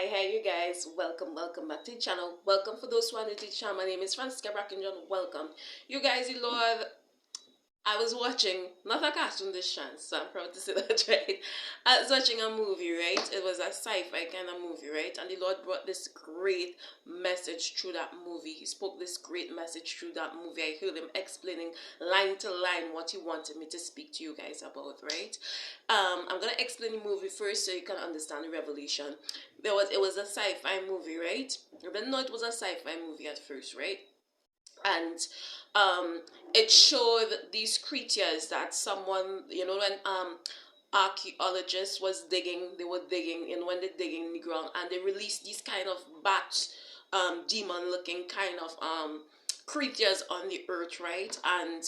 Hi, you guys. Welcome back to the channel. Welcome for those who are new to the channel. My name is fransica, brackin. Welcome. You guys, you Lord, I was watching, not a cartoon this chance, so I'm proud to say that, right? I was watching a movie, right? It was a sci-fi kind of movie, right? And the Lord brought this great message through that movie. He spoke this great message through that movie. I heard him explaining line to line what he wanted me to speak to you guys about, right? I'm gonna explain the movie first so you can understand the revelation. It was a sci-fi movie, right? I didn't know it was a sci-fi movie at first, right? And it showed these creatures that someone, when archaeologists was digging, they were digging, when they're digging in the ground, and they released these kind of bat, demon looking kind of creatures on the earth, right? And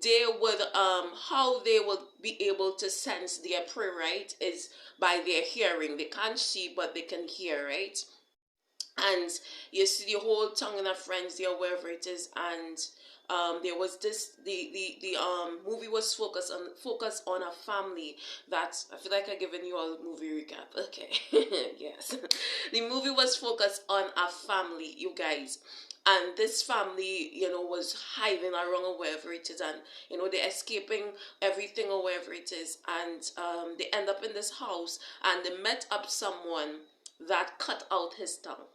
they would how they would be able to sense their prey, right, is by their hearing. They can't see, but they can hear, right? And you see the whole tongue in a frenzy or wherever it is. And there was this the movie was focused on a family that, I feel like I'm giving you all the movie recap. Okay. Yes. The movie was focused on a family, you guys. And this family, was hiding around or wherever it is, and they're escaping everything or wherever it is, and they end up in this house, and they met up someone that cut out his tongue.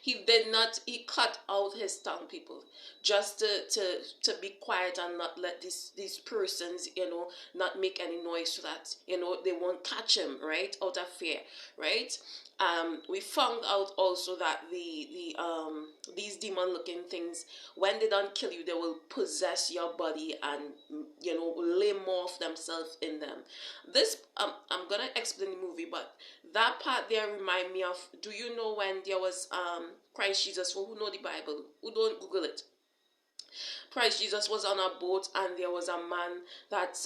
He did not, he cut out his tongue, people, just to be quiet and not let these persons, not make any noise, so that, they won't catch him, right, out of fear, right? We found out also that these demon looking things, when they don't kill you, they will possess your body and lay more of themselves in them. This I'm gonna explain the movie, but that part there remind me of, do you know when there was Christ Jesus, for who know the Bible, who don't Google it? Christ Jesus was on a boat, and there was a man that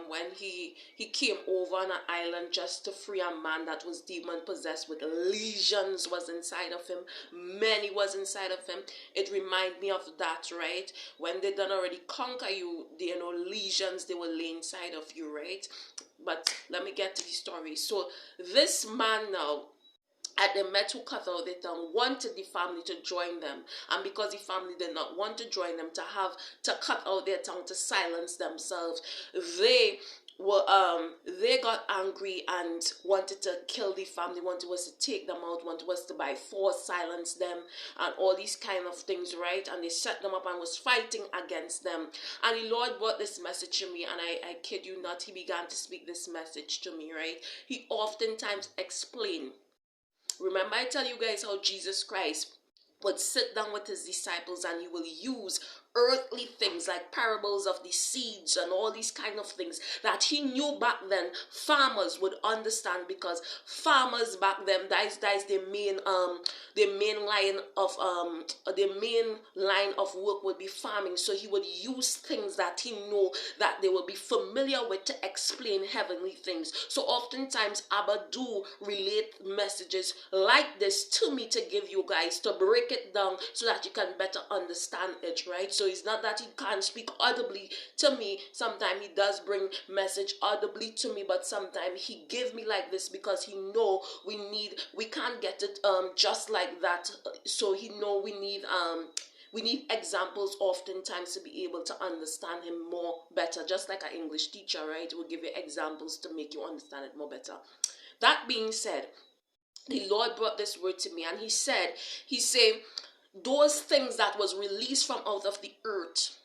when he came over on an island just to free a man that was demon possessed, with legions was inside of him, many was inside of him. It reminded me of that, right? When they done already conquer you, legions, they will lay inside of you, right? But let me get to the story. So this man now, at the met who cut out their tongue, wanted the family to join them, and because the family did not want to join them, to cut out their tongue, to silence themselves, they got angry and wanted to kill the family, wanted was to take them out, wanted was to by force silence them, and all these kind of things, right? And they set them up and was fighting against them. And the Lord brought this message to me, and I kid you not, he began to speak this message to me, right? He oftentimes explained. Remember, I tell you guys how Jesus Christ would sit down with his disciples, and he will use earthly things like parables of the seeds and all these kind of things that he knew back then farmers would understand, because farmers back then, that's the main line of work would be farming. So he would use things that he know that they will be familiar with to explain heavenly things. So oftentimes Abba do relate messages like this to me, to give you guys, to break it down so that you can better understand it, right? So it's not that he can't speak audibly to me. Sometimes he does bring message audibly to me, but sometimes he give me like this because he know we can't get it just like that. So he know we need examples oftentimes to be able to understand him more better, just like an English teacher, right? Will give you examples to make you understand it more better. That being said, the Lord brought this word to me, and he said, those things that was released from out of the earth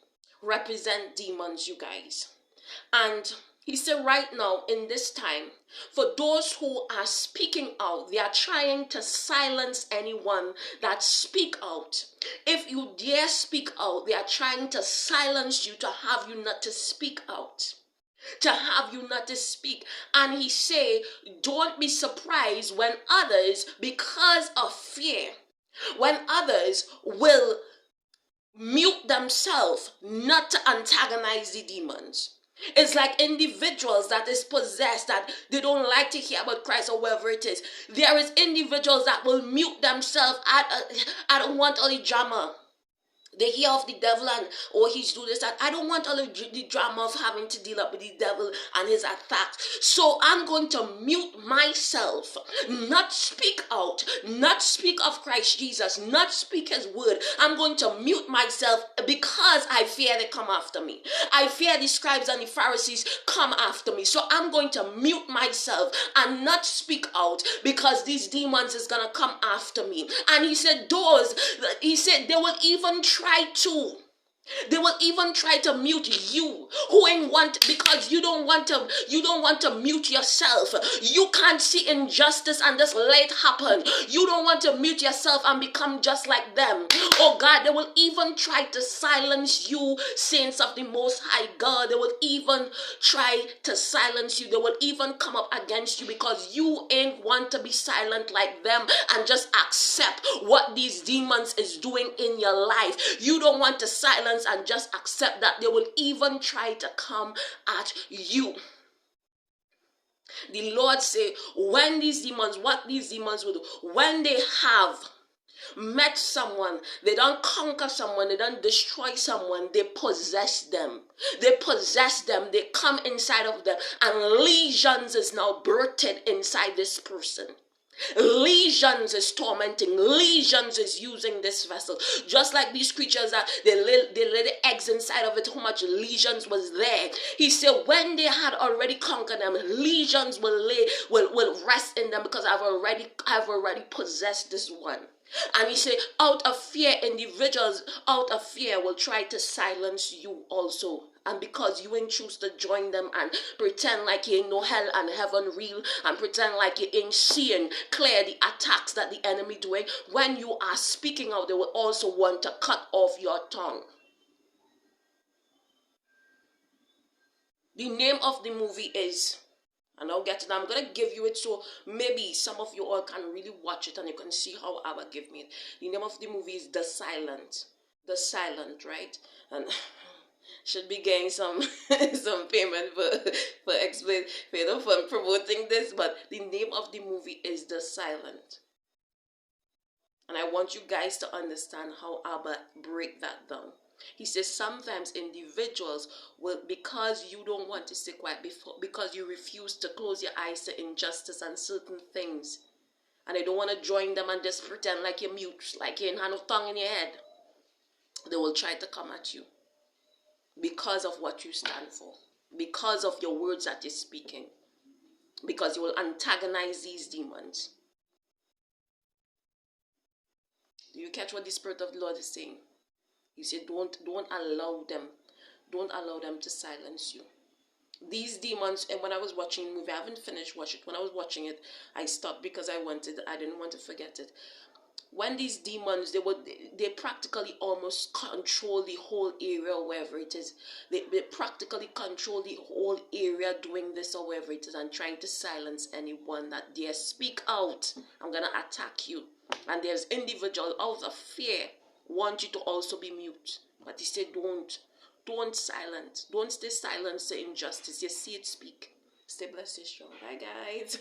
represent demons, you guys. And he said, right now in this time, for those who are speaking out, they are trying to silence anyone that speak out. If you dare speak out, they are trying to silence you, to have you not to speak out, to have you not to speak. And he say, don't be surprised when others, because of fear, when others will mute themselves not to antagonize the demons. It's like individuals that is possessed, that they don't like to hear about Christ or whatever it is. There is individuals that will mute themselves. I don't want all the drama. They hear of the devil and, oh, he's doing this, that. I don't want all of the drama of having to deal up with the devil and his attacks. So I'm going to mute myself, not speak out, not speak of Christ Jesus, not speak his word. I'm going to mute myself because I fear they come after me. I fear the scribes and the Pharisees come after me. So I'm going to mute myself and not speak out because these demons is going to come after me. And he said, they will even they will even try to mute you who ain't want, because you don't want to mute yourself. You can't see injustice and just let it happen. You don't want to mute yourself and become just like them. Oh God, they will even try to silence you, saints of the Most High God. They will even try to silence you. They will even come up against you because you ain't want to be silent like them and just accept what these demons is doing in your life. You don't want to silence and just accept that. They will even try to come at you. The Lord say, what these demons will do, when they have met someone, they don't conquer someone, they don't destroy someone, they possess them. They possess them, they come inside of them, and legions is now birthed inside this person. Legions is tormenting. Legions is using this vessel. Just like these creatures that they lay the eggs inside of it, how much legions was there. He said when they had already conquered them, legions will rest in them because I've already possessed this one. And he said, out of fear, individuals out of fear will try to silence you also. And because you ain't choose to join them and pretend like you ain't no hell and heaven real, and pretend like you ain't seeing clear the attacks that the enemy doing, when you are speaking out, they will also want to cut off your tongue. The name of the movie is, and I'll get to that. I'm going to give you it so maybe some of you all can really watch it and you can see how I will give me it. The name of the movie is The Silent. The Silent, right? And should be getting some payment for explain, for promoting this, but the name of the movie is The Silent. And I want you guys to understand how Abba break that down. He says sometimes individuals will, because you don't want to stay quiet, because you refuse to close your eyes to injustice and certain things, and they don't want to join them and just pretend like you're mute, like you ain't have no tongue in your head, they will try to come at you because of what you stand for, because of your words that you're speaking, because you will antagonize these demons. Do you catch what the Spirit of the Lord is saying? He said, don't allow them to silence you. These demons, and when I was watching the movie, I haven't finished watching it. When I was watching it, I stopped because I didn't want to forget it. When these demons, they practically almost control the whole area, wherever it is. They practically control the whole area doing this or wherever it is, and trying to silence anyone that dare speak out. I'm going to attack you. And there's individuals out of fear want you to also be mute. But he said, don't silence. Don't stay silent to injustice. You see it, speak. Stay blessed, stay strong. Bye, guys.